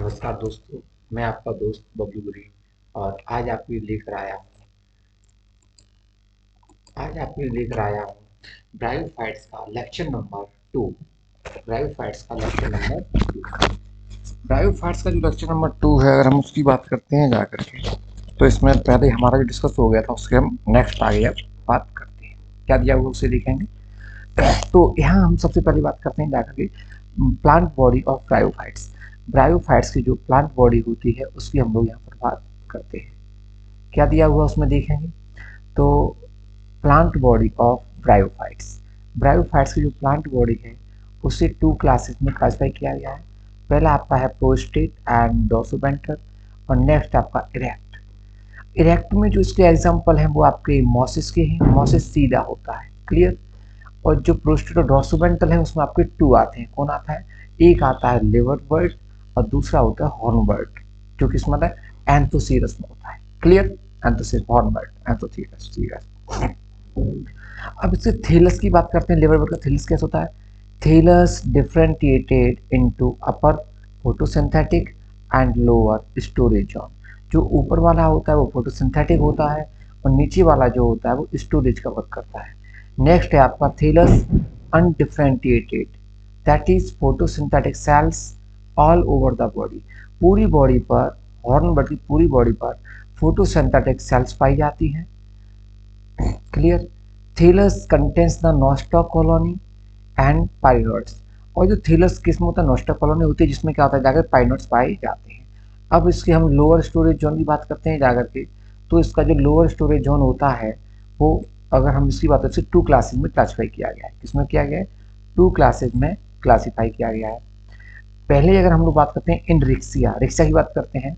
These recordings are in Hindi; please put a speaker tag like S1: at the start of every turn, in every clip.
S1: नमस्कार दोस्तों। मैं आपका दोस्त बबलू गुरी और आज आपके लिए लेकर आया हूँ ब्रायोफाइट्स का लेक्चर नंबर 2। ब्रायोफाइट्स का लेक्चर नंबर 2। ब्रायोफाइट्स का जो लेक्चर नंबर 2 है, अगर हम उसकी बात करते हैं जा करके, तो इसमें पहले हमारा जो डिस्कस हो गया था उसके हम नेक्स्ट आगे अब बात करते हैं। क्या दिया हुआ उसे देखेंगे। तो यहाँ हम सबसे पहले बात करते हैं जाकर के plant body of bryophytes. Bryophytes की जो प्लांट बॉडी होती है उसकी हम लोग यहाँ पर बात करते हैं। क्या दिया हुआ उसमें देखेंगे तो plant body of bryophytes. Bryophytes की जो प्लांट बॉडी है उसे 2 क्लासेस में क्लासिफाई किया गया है। पहला आपका है प्रोस्टेट एंड डोर्सोवेंट्रल और नेक्स्ट आपका इरेक्ट। इरेक्ट में जो इसके एग्जाम्पल हैं वो आपके मॉसिस के हैं। मॉसिस सीधा होता है, क्लियर। और जो प्रोस्टेट और डोर्सोवेंट्रल है उसमें आपके 2 आते हैं। कौन आता है? एक आता है लिवर बर्ड और दूसरा होता है हॉर्न बर्ड, जो कि इसमें एंथोसीरस में होता है, clear. Anthoceros, horn bird, anthoceros. अब इससे थैलस की बात करते हैं। लिवर बर्ड का थैलस कैसे होता है? Thallus differentiated into upper photosynthetic and lower storage zone. जो ऊपर वाला होता है वो फोटोसिंथेटिक होता है और नीचे वाला जो होता है वो स्टोरेज का वर्क करता है। नेक्स्ट है आपका thallus undifferentiated, that is photosynthetic cells all over the body. पूरी बॉडी पर, हॉर्न बर्ड की पूरी बॉडी पर फोटोसिंथेटिक सेल्स पाई जाती हैं, clear. Thallus contains the nostoc colony and pyrenoids. और जो थैलस किस्म होता है नोस्टा कॉलोनी होती है जिसमें क्या होता है जाकर पाइनोट्स पाए जाते हैं। अब इसके हम लोअर स्टोरेज जोन की बात करते हैं जाकर के, तो इसका जो लोअर स्टोरेज जोन होता है वो, अगर हम इसकी बात करें, 2 क्लासेज में क्लासीफाई किया गया है। किसमें किया गया है? 2 क्लासेज में क्लासीफाई किया गया है। पहले अगर हम लोग बात करते हैं इन रिक्सिया, रिक्सिया की बात करते हैं,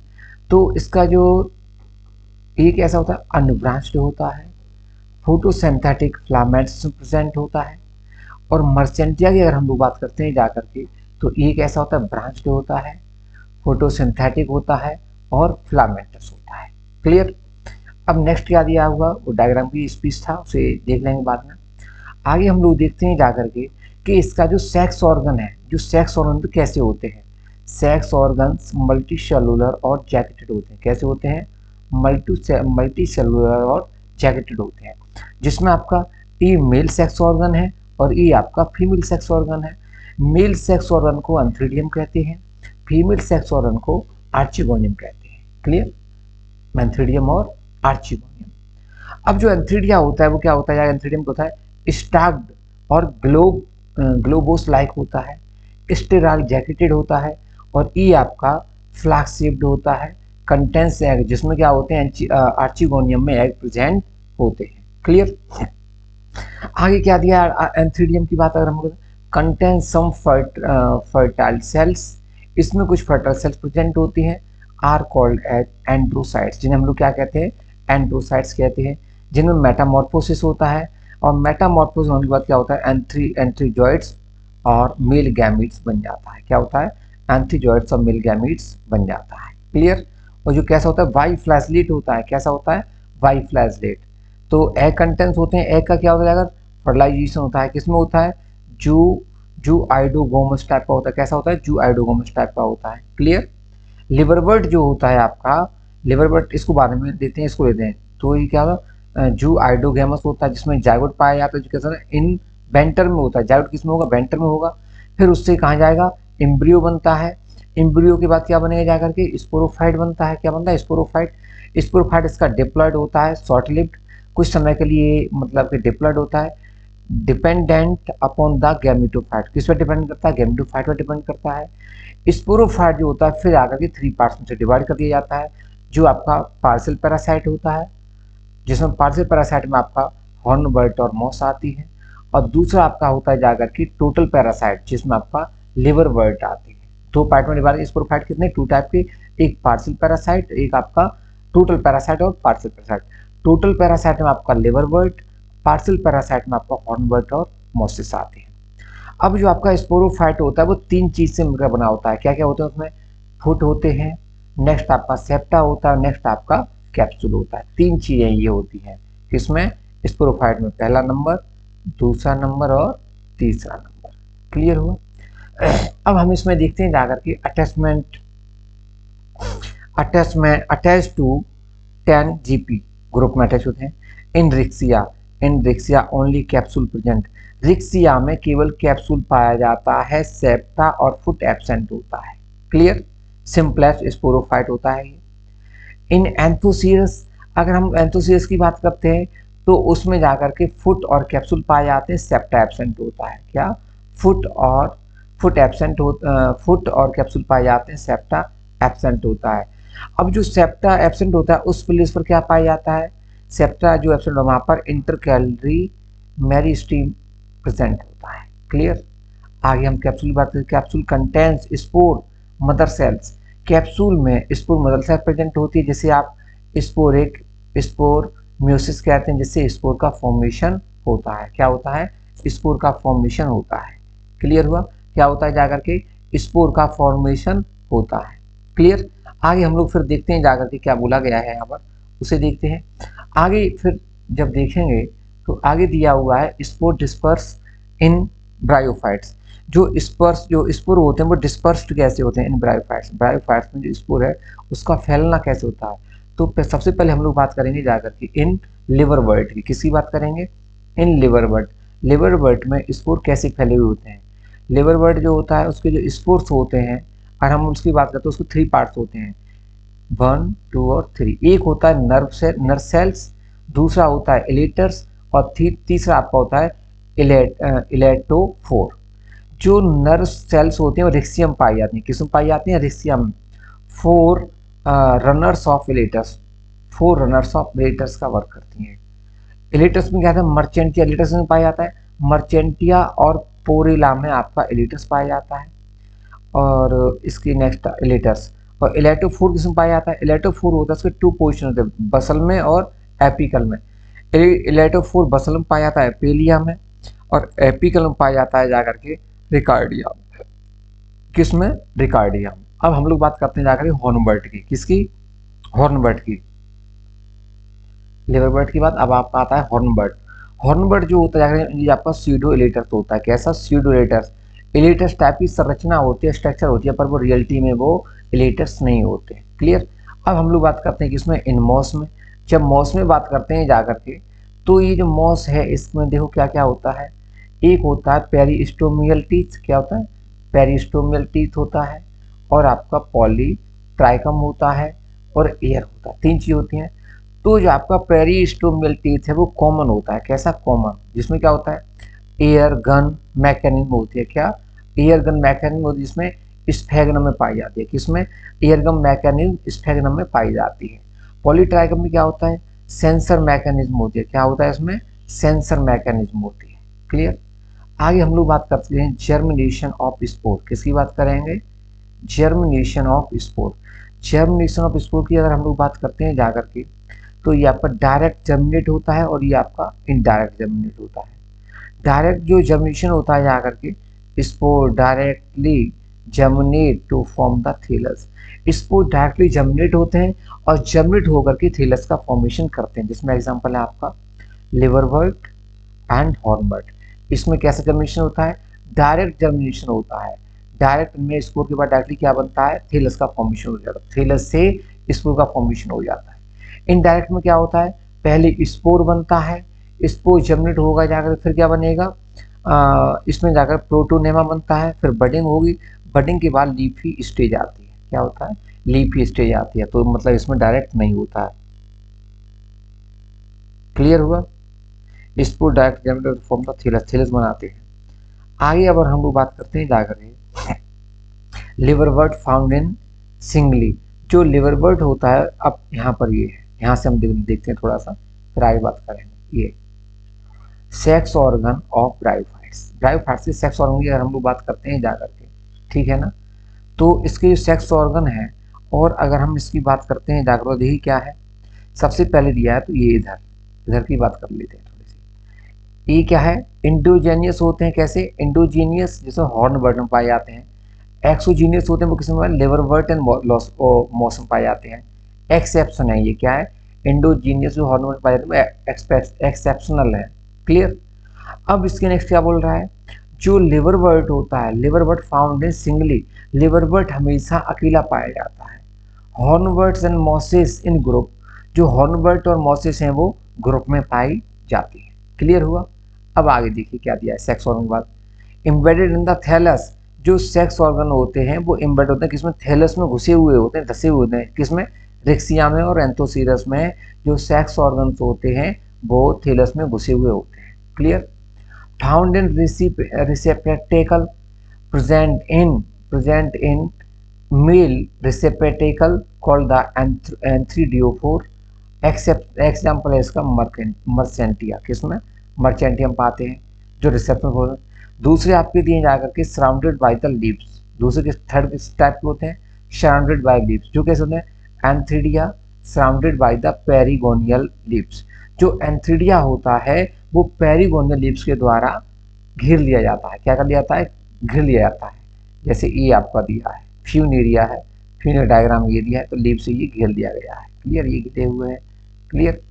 S1: तो इसका जो एक ऐसा होता है अनब्रांच्ड होता है, फोटोसिंथेटिक फिलामेंट्स प्रेजेंट होता है। और मर्चेंटिया की अगर हम लोग बात करते हैं जाकर के, तो एक ऐसा होता है ब्रांच्ड होता है, फोटोसिंथेटिक होता है और फिलामेंटस होता है, क्लियर। अब नेक्स्ट क्या दिया हुआ, वो डायग्राम की स्पीच था, उसे देख लेंगे बाद में। आगे हम लोग देखते हैं जाकर के कि इसका जो सेक्स ऑर्गन है, जो सेक्स ऑर्गन तो कैसे होते हैं। सेक्स ऑर्गन्स मल्टी सेलुलर और जैकेटेड होते हैं। कैसे होते हैं? मल्टी सेलुलर और जैकेटेड होते हैं, जिसमें आपका ई मेल सेक्स ऑर्गन है और ई आपका फीमेल सेक्स ऑर्गन है। मेल सेक्स ऑर्गन को एंथ्रीडियम कहते हैं, फीमेल सेक्स ऑर्गन को आर्चिगोनियम कहते हैं, क्लियर। एंथ्रीडियम और आर्चिगोनियम। अब जो एंथ्रीडिया होता है वो क्या होता है? एंथ्रीडियम होता है स्टाग्ड और ग्लोबोस लाइक होता है, स्टेराल जैकेटेड होता है और ई आपका फ्लाक्स शेप्ड होता है, कंटेंस एग, जिसमें क्या होते हैं आर्चिगोनियम में एग प्रेजेंट होते हैं, क्लियर। आगे क्या दिया एंथ्रीडियम की बात अगर हम करें, कंटेन सम फर्टाइल सेल्स, इसमें कुछ फर्टाइल सेल्स प्रेजेंट होती हैं, आर कॉल्ड एज एंड्रोसाइट्स, जिन्हें हम लोग क्या कहते हैं? एंड्रोसाइट्स कहते हैं, जिनमें मेटामॉर्फोसिस होता है। और मेटामॉर्फोसिस होने के बाद क्या होता है? एंथ्रीजॉइड्स और मेल गैमीट्स बन जाता है। क्या होता है? एंथ्रीजॉइड्स और मेल गैमीट्स बन जाता है, क्लियर। और जो कैसा होता है? वाई फ्लैशलेट होता है। कैसा होता है? वाई फ्लैशलेट। तो एग कंटेंट्स होते हैं। एग का क्या होता है? अगर फर्टिलाइजेशन होता है किसमें होता है? जू आइडोगोमस टाइप का होता है। कैसा होता है? जू आइडोगोमस टाइप का होता है, क्लियर। लिवरबर्ट जो होता है आपका, लिवरबर्ट इसको बाद में देते हैं, इसको लेते हैं। तो ये क्या होगा? जू आइडोगेमस होता है जिसमें जाइगोट पाया जाता है, जो कैसा है इन बेंटर में होता है। जाइगोट किसमें होगा? बेंटर में होगा। फिर उससे कहाँ जाएगा? एम्ब्रियो बनता है। एम्ब्रियो के बाद क्या बनेगा जाकर के? स्पोरोफाइट बनता है। क्या बनता है? स्पोरोफाइट। स्पोरोफाइट इसका डिप्लॉयड होता है, शॉर्ट लिव्ड, कुछ समय के लिए मतलब कि डिप्लॉयड होता है। डिपेंडेंट अपॉन द गैमेटोफाइट, किस पर डिपेंड करता है? गैमेटोफाइट पर डिपेंड करता है। स्पोरोफाइट जो होता है फिर आकर के 3 पार्ट्स में से डिवाइड कर दिया जाता है, जो आपका पार्सल पैरासाइट होता है, जिसमें पार्सल पैरासाइट में आपका हॉर्नबर्ट और मॉस आती है। और दूसरा आपका होता है जाकर के टोटल पैरासाइट, जिसमें आपका लिवर बर्ट आती है। 2 पार्ट में डिवाइड। स्पोरोफाइट कितने? 2 टाइप के, एक पार्सल पैरासाइट, एक आपका टोटल पैरासाइट और पार्सल पैरासाइट। टोटल पैरासाइट में आपका लिवर बर्ट, पार्सल पैरासाइट में आपका हॉर्नबर्ट और मॉसिस आते हैं। अब जो आपका स्पोरोफाइट होता है वो 3 चीज से मिलकर बना होता है। क्या क्या होते हैं उसमें? फुट होते हैं, नेक्स्ट आपका सेप्टा होता है, नेक्स्ट आपका कैप्सूल होता है। 3 चीजें ये होती हैं किसमें? स्पोरोफाइट में। पहला नंबर, दूसरा नंबर और तीसरा नंबर, क्लियर हुआ। अब हम इसमें देखते हैं जाकर के attachment attach to 10 GP group में अटैच होते हैं। In Riccia only capsule present, Riccia में केवल कैप्सूल पाया जाता है, सेप्टा और फुट एब्सेंट होता है। क्लियर, सिंपलेस्ट स्पोरोफाइट होता है ये। इन एंथोसियस, अगर हम एंथोसियस की बात करते हैं तो उसमें जाकर के फुट और कैप्सूल पाए जाते हैं, सेप्टा एब्सेंट होता है। क्या, फुट और कैप्सूल पाए जाते हैं, सेप्टा एब्सेंट होता है। अब जो सेप्टा एब्सेंट होता है उस प्लेस पर क्या पाया जाता है, सेप्टा जो एब्सेंट वहां पर इंटरकैलरी मेरिस्टीम प्रेजेंट होता है। क्लियर, आगे हम कैप्सूल की बात करें। Capsule contains spore mother cells, capsule में स्पोर मदर सेल प्रेजेंट होती है, जिसे आप स्पोर म्यूसिस कहते हैं, जिससे स्पोर का फॉर्मेशन होता है। क्या होता है, स्पोर का फॉर्मेशन होता है। क्लियर हुआ, क्या होता है जाकर के स्पोर का फॉर्मेशन होता है। क्लियर, आगे हम लोग फिर देखते हैं जाकर के क्या बोला गया है यहाँ पर, उसे देखते हैं आगे। फिर जब देखेंगे तो आगे दिया हुआ है स्पोर डिस्पर्स इन ब्रायोफाइट्स। जो स्पोर होते हैं वो डिस्पर्स्ड कैसे होते हैं इन ब्रायोफाइट्स, ब्रायोफाइट्स में जो स्पोर है उसका फैलना कैसे होता है। तो सबसे पहले हम लोग बात करेंगे जाकर के इन लिवरवर्ट की। किसकी बात करेंगे, इन लिवरवर्ट। लिवरवर्ट में स्पोर कैसे फैले हुए होते हैं। लिवरवर्ट जो होता है उसके जो स्पोर्स होते हैं, अगर हम उसकी बात करते हैं उसके 3 पार्ट्स होते हैं, 1, 2 और 3। एक होता है नर्व सेल्स, दूसरा होता है इलेटर्स और तीसरा आपका होता है इलेटोफोर। जो नर्व सेल्स होते हैं वो रिक्सियम पाई जाती हैं। किसमें पाई जाती हैं, रिक्सियम। 4 रनर्स ऑफ इलेटर्स, 4 रनर्स ऑफ इलेटर्स का वर्क करती हैं। इलेटर्स में क्या था, मर्चेंटिया इलेटर्स में पाया जाता है, मर्चेंटिया और पोरेला में आपका इलेटर्स पाया जाता है। और इसकी नेक्स्ट इलेटर्स। और इलेटोफोर किसमें पाया जाता है, इलेटोफोर होता है उसके 2 पोजिशन होते हैं, बसल में और एपिकल में। इलेटोफोर बसल में पाया जाता है पेलिया में, और एपिकल में पाया जाता है जाकर के रिकार्डिया। किसमें, रिकार्डिया। अब हम लोग बात करते हैं जाकर हॉर्नबर्ट की। किसकी, हॉर्नबर्ट की। लिवरबर्ट की बात, अब आपका आता है हॉर्नबर्ट। हॉर्नबर्ट जो होता है ये आपका स्यूडो इलेटर्स होता है। कैसा, स्यूडो इलेटर्स। इलेटर्स टाइप की संरचना होती है, स्ट्रक्चर होती है, पर वो रियलिटी में वो इलेटर्स नहीं होते। क्लियर, अब हम लोग बात करते हैं किसमें, इन मॉस में। जब मॉस में बात करते हैं जाकर के तो ये जो मॉस है इसमें देखो क्या क्या होता है। एक होता है पेरिस्टोमियल टीथ, क्या होता है, पेरिस्टोमियल टीथ होता है, और आपका पॉलीट्राइकम होता है, और एयर होता है। 3 चीज होती हैं। तो जो आपका पेरिस्टोमियल टीथ है वो कॉमन होता है। कैसा, कॉमन, जिसमें क्या होता है, एयर गन मैकेनिज्म होती है। क्या, एयर गन मैकेनिज्म होती है, जिसमें स्फेग्नम में पाई जाती है। किसमें, एयर गन मैकेनिज्म स्फेग्नम में पाई जाती है। पॉलीट्राइकम में क्या होता है, सेंसर मैकेनिज्म होती है। क्या होता है इसमें, सेंसर मैकेनिज्म होती है। क्लियर, आगे हम लोग बात करते हैं जर्मिनेशन ऑफ स्पोर। किसकी बात करेंगे, germination of spore. Germination of spore की अगर हम लोग बात करते हैं जाकर के तो ये आपका डायरेक्ट जर्मिनेट होता है और ये आपका इनडायरेक्ट जर्मिनेट होता है। डायरेक्ट जो जर्मिनेशन होता है जाकर के spore directly germinate to form the thallus. Spore directly germinate होते हैं और जर्मिनेट होकर के थैलस का फॉर्मेशन करते हैं, जिसमें एग्जांपल है आपका लिवरवर्ट एंड हॉर्नबर्ट। इसमें कैसा जर्मिनेशन होता है, डायरेक्ट जर्मिनेशन होता है। डायरेक्ट में स्पोर के बाद डायरेक्टली क्या बनता है, थैलस का फॉर्मेशन हो जाता है, थैलस से स्पोर का फॉर्मेशन हो जाता है। इनडायरेक्ट में क्या होता है, पहले स्पोर बनता है, स्पोर जर्मिनेट होगा जाकर फिर क्या बनेगा, इसमें जाकर प्रोटोनेमा बनता है, फिर बडिंग होगी, बडिंग के बाद लीफी स्टेज आती है। क्या होता है, लीफी स्टेज आती है। तो मतलब इसमें डायरेक्ट नहीं होता है। क्लियर हुआ, spore direct germinate form the thallus, thallus बनाते हैं। आगे अगर हम लोग बात करते हैं जाकर लिवरवर्ट फाउंड इन सिंगली। जो लिवरवर्ट होता है, अब यहाँ पर ये है, यहाँ से हम देखते हैं थोड़ा सा, फिर आगे बात करेंगे। ये sex organ of bryophytes. Bryophytes के सेक्स ऑर्गन की अगर हम लोग बात करते हैं जाकर के, ठीक है ना, तो इसके जो सेक्स ऑर्गन है, और अगर हम इसकी बात करते हैं जाकर, देखिए क्या है, सबसे पहले दिया है तो ये इधर इधर की बात कर लेते हैं थोड़ी सी। ये क्या है, इंडोजेनियस होते हैं। कैसे, इंडोजेनियस जिसमें हॉर्नबर्ट में पाए जाते हैं। एक्सोजीनियस होते हैं वो किसमें, लिवरवर्ट एंड मॉस में पाए जाते हैं। एक्सेप्शन है ये, क्या है, इंडोजीनियस जो हॉर्नबर्ट पाए जाते हैं एक्सेप्शनल है। क्लियर, अब इसके नेक्स्ट क्या बोल रहा है, जो लिवरवर्ट होता है, liverwort found in singly. Liverwort हमेशा अकेला पाया जाता है, हॉर्नवर्ट्स एंड मॉसेस इन ग्रुप, जो हॉर्नवर्ट और मॉसेस हैं वो ग्रुप में पाई जाती है। क्लियर हुआ। अब आगे देखिए क्या दिया है सेक्स ऑर्गन के बाद। एम्बेडेड इन द थैलस, जो सेक्स ऑर्गन होते हैं वो एम्बेड होते हैं किसमें, थैलस में घुसे हुए होते हैं, धसे हुए होते हैं किसमें, रिक्सिया में और एंथोसीरस में। जो सेक्स ऑर्गन्स होते हैं वो थैलस में घुसे हुए होते हैं। Clear. Found in receptacle, present in male receptacle called the anthridiophore। Example है इसका मर्सेंटिया, किसमें, मर्चेंटियम पाते हैं जो रिसेप्टर। दूसरे आपके दिए जाकर के सराउंडेड बाय द लीव्स, दूसरे के थर्ड टाइप के होते हैं सराउंडेड बाय लीव्स, जो कैसे होते हैं antheridia surrounded by the perigonial leaves. जो एंथ्रीडिया होता है वो पेरिगोनियल लीव्स के द्वारा घेर लिया जाता है। क्या कर लिया जाता है, घेर लिया जाता है। जैसे ये आपका दिया है फ्यूनेरिया है, फ्यूनर डायग्राम ये दिया है तो लीव से ये घेर दिया गया है। क्लियर, ये घिरे हुए हैं। क्लियर।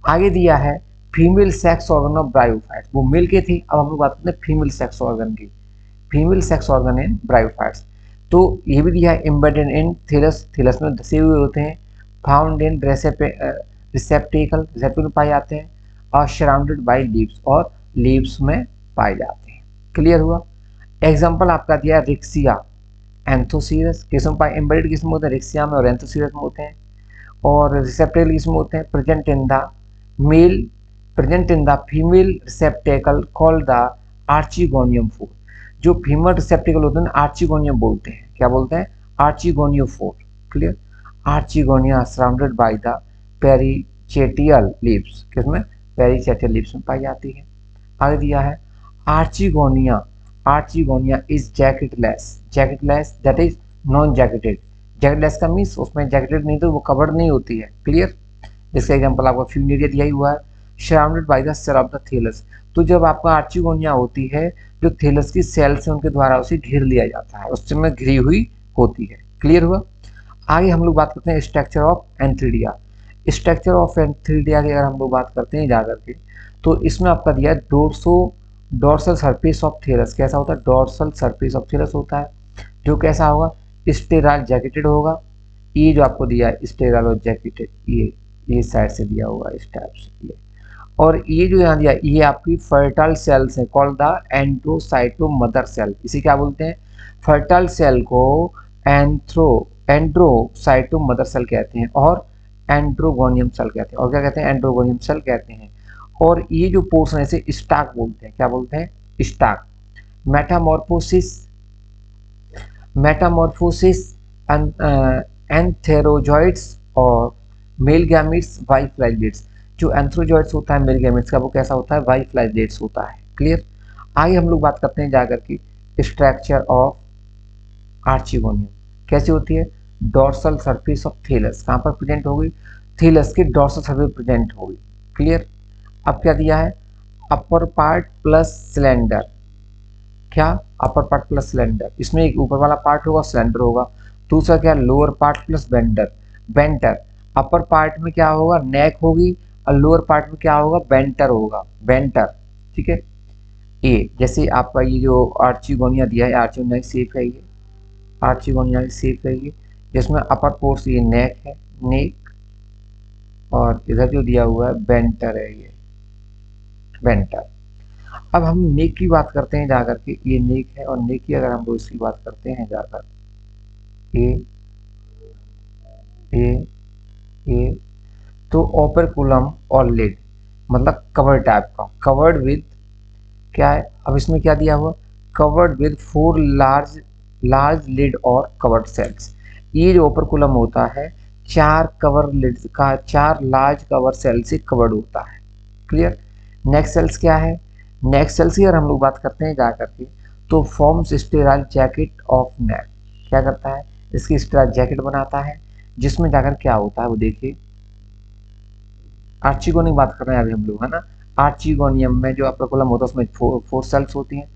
S1: आगे दिया है female sex organ of bryophytes, वो मेल के थी, अब हम लोग बात करते हैं फीमेल सेक्स ऑर्गन की। Female sex organ in bryophytes, तो ये भी दिया है एम्बेडेड इन थैलस, थैलस में धसे हुए होते हैं। फाउंड इन रिसेप्टेकल, रिसेप्टेकल में पाए जाते हैं। और सराउंडेड बाय लीव्स, और लीव्स में पाए जाते हैं। क्लियर हुआ। एग्जाम्पल आपका दिया रिक्सिया एंथोसीरस, किसमें पाए, एम्बेडेड किसमें होते हैं, रिक्सिया में और एंथोसीरस में होते हैं। और रिसेप्टेकल किसमें होते हैं, present in the male, present in the female receptacle called the archegoniophore. जो फीमेल रिसेप्टेकल होते हैं आर्चिगोनियम बोलते हैं, क्या बोलते हैं, archegoniophore. Clear. Archegonia surrounded by the perichaetial leaves, किसमें, पेरिचेटियल लीव्स में पाई जाती है। आगे दिया है archegonia, archegonia is jacketless, jacketless that is non jacketed. Jacketless का मीन्स उसमें जैकेटेड नहीं तो वो कवर्ड नहीं होती है। क्लियर। जिसका एग्जांपल आपका फ्यूनेरिया दिया ही हुआ है, surrounded by the cell of the thallus. तो जब आपका आर्चिगोनिया होती है जो थैलस की सेल्स है उनके द्वारा उसे घेर लिया जाता है, उसमें घिरी हुई होती है। क्लियर हुआ। आगे हम लोग बात करते हैं structure of antheridia. Structure of antheridia की अगर हम लोग बात करते हैं जाकर के, तो इसमें आपका दिया है डोर्सल सरफेस ऑफ थैलस। कैसा होता है, डोर्सल सरफेस ऑफ थैलस होता है, जो कैसा होगा, स्टेराल जैकेटेड होगा। ये जो आपको दिया है स्टेराल और जैकेटेड, ये साइड से दिया हुआ इस टाइप से ये। और ये जो यहाँ दिया ये आपकी फर्टाइल सेल्स है कॉल्ड द एंड्रोसाइटो मदर सेल। इसे क्या बोलते हैं, फर्टाइल सेल को एंड्रोसाइटो मदर सेल कहते हैं और एंड्रोगोनियम सेल कहते हैं। और क्या कहते हैं, एंड्रोगोनियम सेल कहते हैं। और ये जो पोर्शन है इसे स्टाक बोलते हैं, क्या बोलते हैं, स्टाक। मेटामॉर्फोसिस, मेटामॉर्फोसिस एंथेरोजॉइड्स और मेल गैमेट्स बाई फ्लैजेलेट्स। जो एंथ्रोजॉइड्स होता है मेल गैमेट्स का वो कैसा होता है, बाई फ्लैजेलेट्स होता है। क्लियर। आगे हम लोग बात करते हैं जाकर की स्ट्रक्चर ऑफ आर्चिगोनियम कैसी होती है, डॉर्सल सरफेस ऑफ थैलस कहाँ पर प्रेजेंट होगी, थैलस के डॉर्सल सरफेस प्रेजेंट होगी। क्लियर। अब क्या दिया है, अपर पार्ट प्लस सिलेंडर, क्या, अपर पार्ट प्लस सिलेंडर, इसमें एक ऊपर वाला पार्ट होगा सिलेंडर होगा। दूसरा क्या, lower part plus venter, venter. Upper part में क्या होगा, नेक होगी, और लोअर पार्ट में क्या होगा, बेंटर होगा, बेंटर। ठीक है। ये जैसे आपका ये जो आर्चिगोनिया दिया है, आर्चिगोनिया की शेप है ये, आर्चिगोनिया की शेप है ये, जिसमें अपर पोर्स ये नेक है, नेक, और इधर जो दिया हुआ है बेंटर है ये, बेंटर। अब हम नेक की बात करते हैं जाकर के, ये नेक है और नेक की अगर हम लोग इसकी बात करते हैं जाकर, ये ये ये तो ओपरकुलम और लिड, मतलब कवर टाइप का, कवर्ड विद, क्या है, अब इसमें क्या दिया हुआ, covered with 4 large large lid और कवर्ड सेल्स। ये जो ओपरकुलम होता है 4 कवर लिड का, 4 लार्ज कवर सेल से कवर्ड होता है। क्लियर। नेक्स्ट सेल्स क्या है, नेक्स्ट सेल्स की अगर हम लोग बात करते हैं जाकर के, तो forms sterile jacket of neck, क्या करता है, इसकी स्टेराइल जैकेट बनाता है, जिसमें जाकर क्या होता है वो देखिए। आर्चिगोनियम बात कर रहे हैं अभी हम लोग, है ना। आर्चिगोनियम में जो अप्रकुलम होता है उसमें 4 सेल्स होती हैं,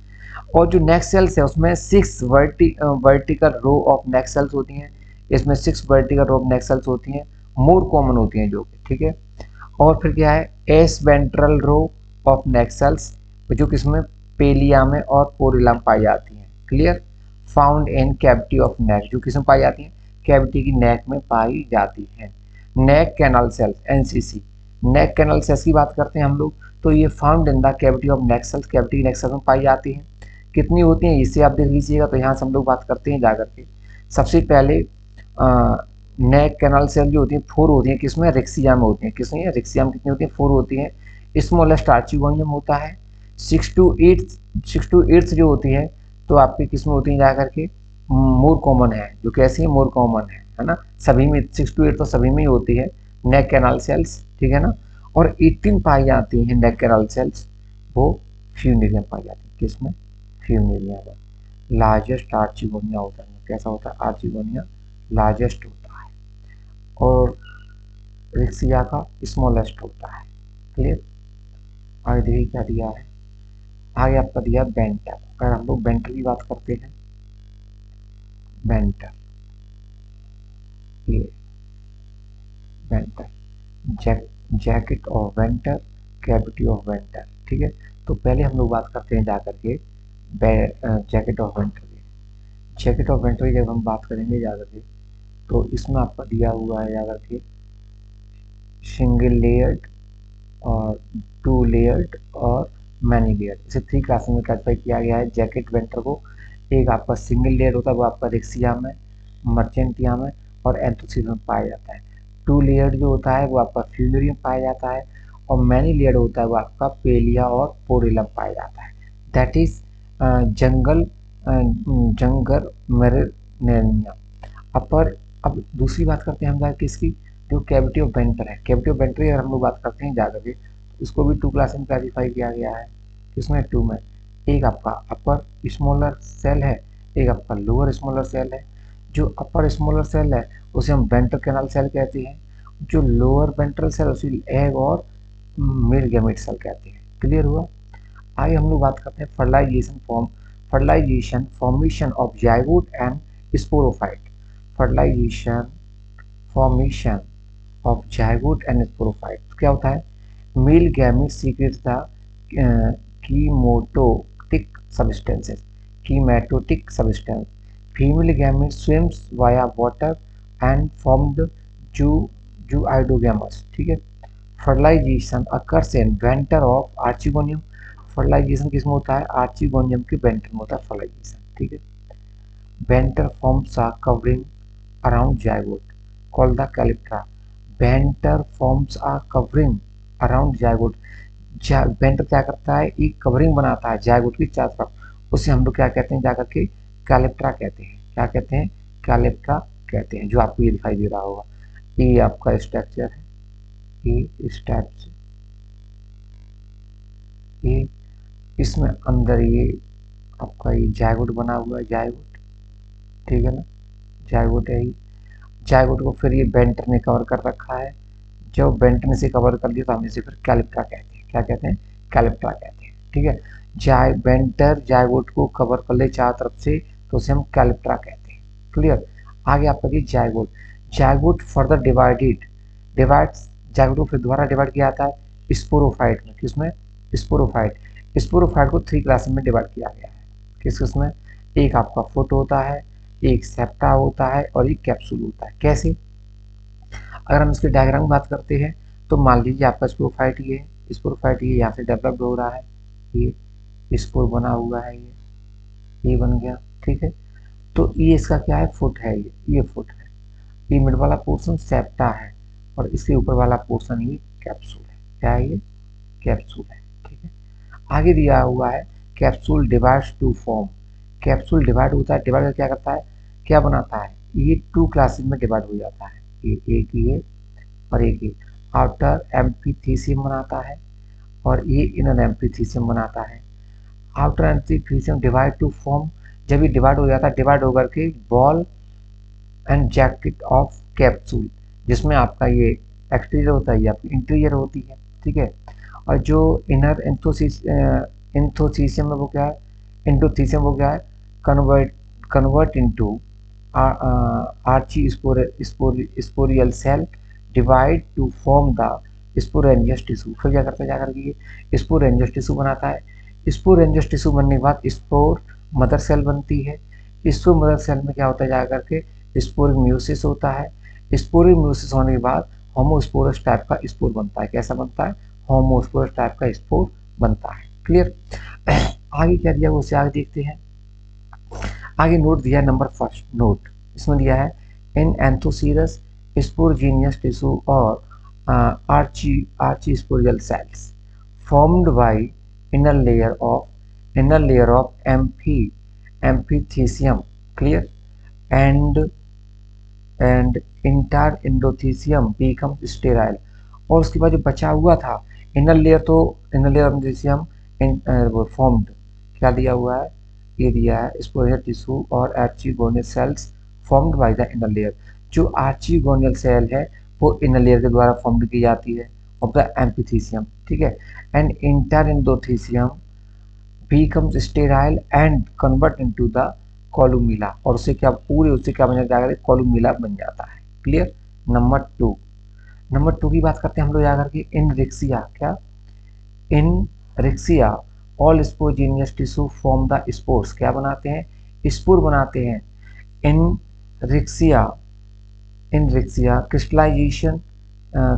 S1: और जो नेक्स्ट सेल्स है उसमें 6 vertical row of next cells होती हैं। इसमें 6 vertical row of next cells होती हैं, मोर कॉमन होती हैं जो, ठीक है। और फिर क्या है, as ventral row of next cells, जो किसमें, पेलिया में और पोरिला में पाई जाती हैं। Clear. Found in cavity of नेक, जो किसमें पाई जाती हैं, कैविटी की नेक में पाई जाती है। Neck canal cells, NCC, neck canal cells की बात करते हैं हम लोग, तो ये found in the cavity of neck cells, cavity neck cells में पाई जाती हैं। कितनी होती हैं इसे आप देख लीजिएगा, तो यहाँ से हम लोग बात करते हैं जाकर के। सबसे पहले नेक कैनाल सेल जो होती है 4 होती है, किसमें, रेक्सिया में होती है। किसमें, रेक्सिया में कितनी होती है, 4 होती है। स्मॉलेस्ट आर्चिगोनियम होता है। 6 to 8 जो होती है तो आपकी किसमें होती है जाकर के, मोर कॉमन है, जो कैसी है, मोर कॉमन है ना, सभी में 6 to 8 तो सभी में ही होती है नेक कैनाल सेल्स, ठीक है ना। और 18 पाई जाती है नेक कैनाल सेल्स, वो फ्यूनेरिया पाई जाती है। किसमें, फ्यूनेरिया में। लार्जेस्ट आर्चिगोनिया होता है, कैसा होता है, आर्चिगोनिया लार्जेस्ट होता है, और रिक्सिया का स्मॉलेस्ट होता है। क्लियर। आगे देखिए क्या दिया है, आगे आपका दिया बेंटर। अगर हम लोग बेंटर की बात करते हैं, बेंटर, ये venter, jacket of venter, cavity of venter, ठीक है। तो पहले हम लोग बात करते हैं जाकर के जैकेट ऑफ वेंटर की। जैकेट ऑफ वेंटर की जब हम बात करेंगे जाकर के, तो इसमें आपका दिया हुआ है जाकर के सिंगल लेयर्ड और 2 लेयर्ड और मैनी लेयर्ड, इसे 3 क्लास में क्लासिफाई किया गया है जैकेट वेंटर को। एक आपका सिंगल लेयर होता है, वो आपका रेक्सिया में, मर्चेंटिया में और एंथोसिस में पाया जाता है। 2 लेयर्ड जो होता है वो आपका फ्यूनेरी में पाया जाता है, और मैनी लेयर्ड होता है वो आपका पेलिया और पोरिलम पाया जाता है। दैट इज जंगल जंगर मेरेनिया अपर। अब दूसरी बात करते हैं हम जाकर किसकी, जो कैविटी ऑफ वेंटर है। कैविटी ऑफ वेंटर अगर हम लोग बात करते हैं जाकर के, इसको भी 2 क्लास में क्लासीफाई किया गया है। किसमें, 2 में। एक आपका अपर स्मॉलर सेल है, एक आपका लोअर स्मॉलर सेल है। जो अपर स्मॉलर सेल है उसे हम वेंटर कैनाल सेल कहते हैं, जो लोअर वेंट्रल सेल उसे एग और मिड गैमेट सेल कहते हैं। क्लियर हुआ। आगे हम लोग बात करते हैं fertilization formation of zygote and sporophyte. Fertilization formation of zygote and sporophyte क्या होता है, male gamete secrets the chemotactic substances, chemotactic substance. Female gamete swims via water and formed zooidogamous, ठीक है। Fertilization occurs in venter of archegonium. Fertilization किसमें होता है, आर्चिगोनियम के वेंटर में होता है फर्टिलाइजेशन, ठीक है। Venter forms are covering around zygote called the calyptra. Venter forms are covering around zygote. Venter क्या करता है, एक कवरिंग बनाता है जाइगोट की चारों तरफ, उसे हम लोग क्या कहते हैं जाकर के, कैलिप्ट्रा कहते हैं। क्या कहते हैं, कैलिप्ट्रा कहते हैं। जो आपको ये दिखाई दे रहा होगा, ये आपका स्ट्रक्चर है, ये स्टेप्स, ये इसमें अंदर ये आपका ये जाइगोट बना हुआ है, जाइगोट, ठीक है ना, जाइगोट है ये। जाइगोट को फिर ये बेंटर ने कवर कर रखा है। जब बेंटर ने से कवर कर दिया तो हम इसे फिर कैलिप्ट्रा कहते हैं। क्या कहते हैं, कैलिप्ट्रा कहते हैं, ठीक है। बेंटर जाइगोट को कवर कर ले चारों तरफ से तो उसे हम कैलिप्ट्रा कहते हैं। क्लियर। आगे आपका ये zygote, zygote further divides, zygote को फिर दोबारा डिवाइड किया जाता है स्पोरोफाइट में। किसमें, स्पोरोफाइट। स्पोरोफाइट को 3 क्लास में डिवाइड किया गया है। किसमें, एक आपका फुट होता है, एक सेप्टा होता है और एक कैप्सूल होता है। कैसे, अगर हम इसके डायग्राम की बात करते हैं तो मान लीजिए आपका स्पोरोफाइट ये है, स्पोरोफाइट ये यहाँ से डेवलप्ड हो रहा है, ये स्पोर बना हुआ है, ये बन गया, ठीक है। तो ये इसका क्या है, फुट है, ये फुट है। ये मिड वाला पोर्शन सेप्टा है और इसके ऊपर वाला पोर्शन ये कैप्सूल है। क्या है, ये कैप्सूल है, ठीक है। आगे दिया हुआ है capsule divides to form. Capsule divide होता है, डिवाइड क्या करता है, क्या बनाता है, ये 2 क्लासेस में डिवाइड हो जाता है, एक ये और एक ये। आउटर एम्फीथीसियम बनाता है और ये इनर एम्फीथीसियम बनाता है। Outer amphithecium divide to form, जब ये डिवाइड हो जाता है, डिवाइड होकर के ball and jacket of capsule, जिसमें आपका ये एक्सटीरियर होता है, ये आपकी इंटीरियर होती है, ठीक है। और जो इनर एंथोसीसियम में वो क्या है, एंडोथीसियम वो क्या है, convert into archesporial cell divide to form the sporogenous tissue. फिर क्या करता है जाकर के, ये स्पोरेंजियस टिश्यू बनाता है। स्पोरेंजियस टिश्यू बनने के बाद स्पोर मदर सेल बनती है। स्पोर मदर सेल में क्या होता है जाकर के, स्पोरिक म्यूसिस होता है। स्पोरिक म्यूसिस होने के बाद होमोस्पोरस टाइप का स्पोर बनता है। कैसा बनता है? होमोस्पोरस टाइप का स्पोर बनता है। क्लियर? आगे क्या दिया उसे आगे देखते हैं। आगे नोट दिया है नंबर फर्स्ट नोट, इसमें दिया है इन एंथोसीरस स्पोरजीनियस टिश्यू और आर्चीस्पोरियल sales formed by inner layer of epithecium, clear, and entire endothelium becomes sterile। और उसके बाद जो बचा हुआ था इनर लेयर, तो inner layer of epithelium formed, क्या दिया हुआ है? ये दिया है स्पोरियल टिश्यू और archegonial cells formed by the inner layer. जो आर्चीगोनियल सेल है वो इनर लेयर के द्वारा फॉर्म्ड की जाती है ऑफ द एपिथेलियम, ठीक है। And inter endothelium becomes sterile and convert into the columella, और उससे क्या पूरे उससे क्या बन जाएगा? कॉलुमिला बन जाता है। क्लियर? नंबर टू की बात करते हैं हम लोग जाकर के इनरिक्सिया। क्या? In Riccia all sporogenous tissue form the spores, क्या बनाते हैं? स्पोर बनाते हैं। इनरिक्सिया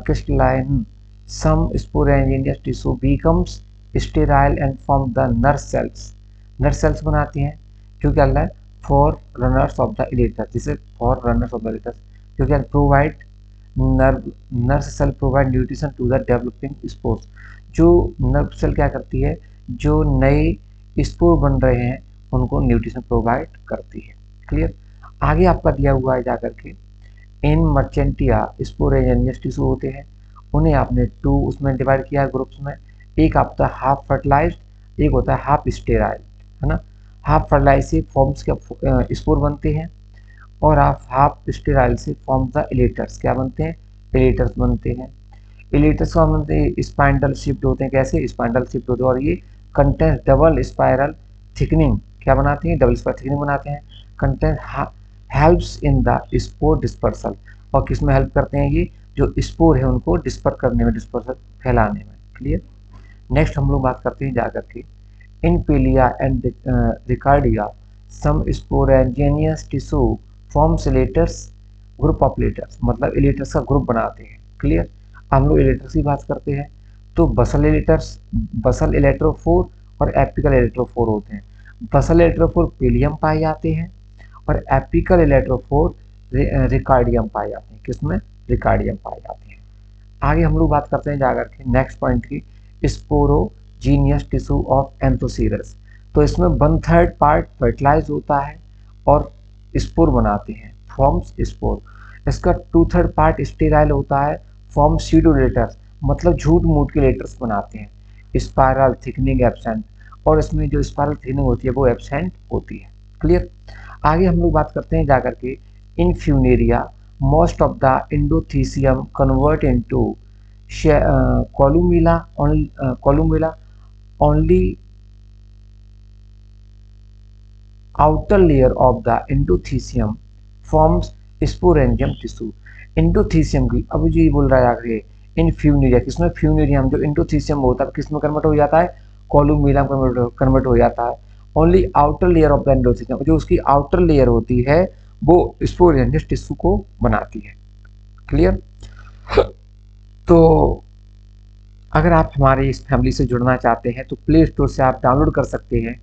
S1: crystalline some sporangineous tissue becomes sterile and form the nerve cells बनाती हैं, जो क्या है? for runners of the electors, जिसे for runners of the electors, जो क्या provide nerve cell provide nutrition to the developing spores। जो नर्व सेल क्या करती है? जो नए स्पोर बन रहे हैं उनको न्यूट्रिशन प्रोवाइड करती है। क्लियर? आगे आपका दिया हुआ है जाकर के इन मर्चेंटिया स्पोरेजेनियस टिश्यू होते हैं, उन्हें आपने टू उसमें डिवाइड किया ग्रुप्स में। एक आपका हाफ फर्टिलाइज्ड, एक होता है हाफ स्टेराइल, है ना। हाफ फर्टिलाइज से फॉर्म्स के स्पोर बनते हैं और आप हाफ स्टेराइल से फॉर्म द इलेटर्स, क्या बनते हैं? इलेटर्स बनते हैं। इलेटर्स का बनते हैं स्पाइंडल शिफ्ट होते हैं। कैसे? स्पाइंडल शिफ्ट होते हैं, और ये कंटेंट डबल स्पाइरल थिकनिंग, क्या बनाते हैं? डबल स्पाइरल थिकनिंग बनाते हैं। Content helps in the spore dispersal, और किस में हेल्प करते हैं? ये जो स्पोर है उनको डिस्पर करने में, डिस्पर्सल फैलाने में। क्लियर? नेक्स्ट हम लोग बात करते हैं जाकर के in Pellia and Riccardia some sporogenous tissue forms elaters group of elaters, मतलब इलेटर्स का ग्रुप बनाते हैं। क्लियर? हम लोग इलेटर्स की बात करते हैं तो बसल इलेक्ट्रोफोर और एपिकल इलेक्ट्रोफोर होते हैं। बसल इलेक्ट्रोफोर पेलियम पाए जाते हैं और एपिकल इलेक्ट्रोफोर रिकार्डियम पाए जाते हैं। किसमें? रिकार्डियम पाए जाते हैं। आगे हम लोग बात करते हैं जाकर के नेक्स्ट पॉइंट की स्पोरोजीनियस टिश्यू ऑफ एंथोसीरस। तो इसमें 1/3 पार्ट फर्टिलाइज होता है और स्पोर बनाते हैं, फॉर्म्स स्पोर। इसका 2/3 पार्ट स्टेराइल होता है, फॉर्म सीडोलेटर्स, मतलब झूठ मूठ के लेटर्स बनाते हैं। स्पाइरल थिकनिंग एब्सेंट, और इसमें जो स्पाइरल थिकनिंग होती है वो एब्सेंट होती है। क्लियर? आगे हम लोग बात करते हैं जाकर के इन Funaria most of the endothelium convert into columella only outer layer of the endothelium forms sporangium tissue। endothelium की अब जो ये बोल रहा है आगे इन फ्यूनेरिया, किसमें? फ्यूनेरियम जो endothelium होता है किसमें कन्वर्ट हो जाता है? कोलुमिला कन्वर्ट हो जाता है। Only outer layer of the endothelium, जो उसकी आउटर लेयर होती है वो स्पोरेंजियस टिश्यू को बनाती है। क्लियर? तो अगर आप हमारे इस फैमिली से जुड़ना चाहते हैं तो प्ले स्टोर से आप डाउनलोड कर सकते हैं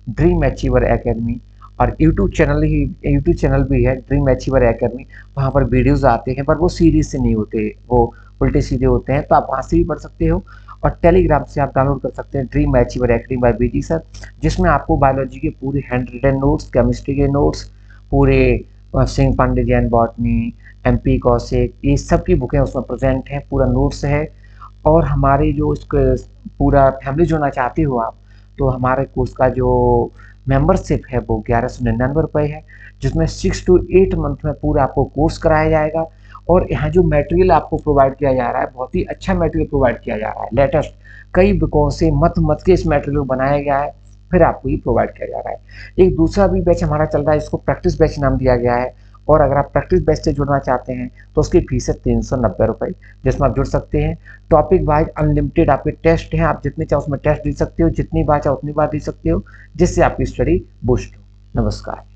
S1: ड्रीम अचीवर एकेडमी, और यूट्यूब चैनल भी है ड्रीम अचीवर एकेडमी। वहाँ पर वीडियोस आते हैं पर वो सीरीज से नहीं होते, वो उल्टे सीधे होते हैं, तो आप वहाँ से भी पढ़ सकते हो। और टेलीग्राम से आप डाउनलोड कर सकते हैं Dream Achiever Academy by BT sir, जिसमें आपको बायोलॉजी के पूरे हैंड रिटन नोट्स, केमिस्ट्री के नोट्स, पूरे सिंह पांडे जैन बॉटनी, MP कौशिक, ये सब की बुकें उसमें प्रेजेंट हैं, पूरा नोट्स है। और हमारे जो पूरा फैमिली जोड़ना चाहते हो आप, तो हमारे कोर्स का जो मेंबरशिप है वो 1199 रुपये है, जिसमें 6 to 8 मंथ में पूरा आपको कोर्स कराया जाएगा। और यहाँ जो मटेरियल आपको प्रोवाइड किया जा रहा है बहुत ही अच्छा मटेरियल प्रोवाइड किया जा रहा है, लेटेस्ट कई बुकों से मत के इस मटेरियल को बनाया गया है, फिर आपको ये प्रोवाइड किया जा रहा है। एक दूसरा भी बैच हमारा चल रहा है, इसको प्रैक्टिस बैच नाम दिया गया है, और अगर आप प्रैक्टिस बैच से जुड़ना चाहते हैं तो उसकी फीस है 390 रुपये, जिसमें आप जुड़ सकते हैं। टॉपिक वाइज अनलिमिटेड आपके टेस्ट हैं, आप जितने चाहो उसमें टेस्ट दे सकते हो, जितनी बार चाहो उतनी बार दे सकते हो, जिससे आपकी स्टडी बूस्ट हो। नमस्कार।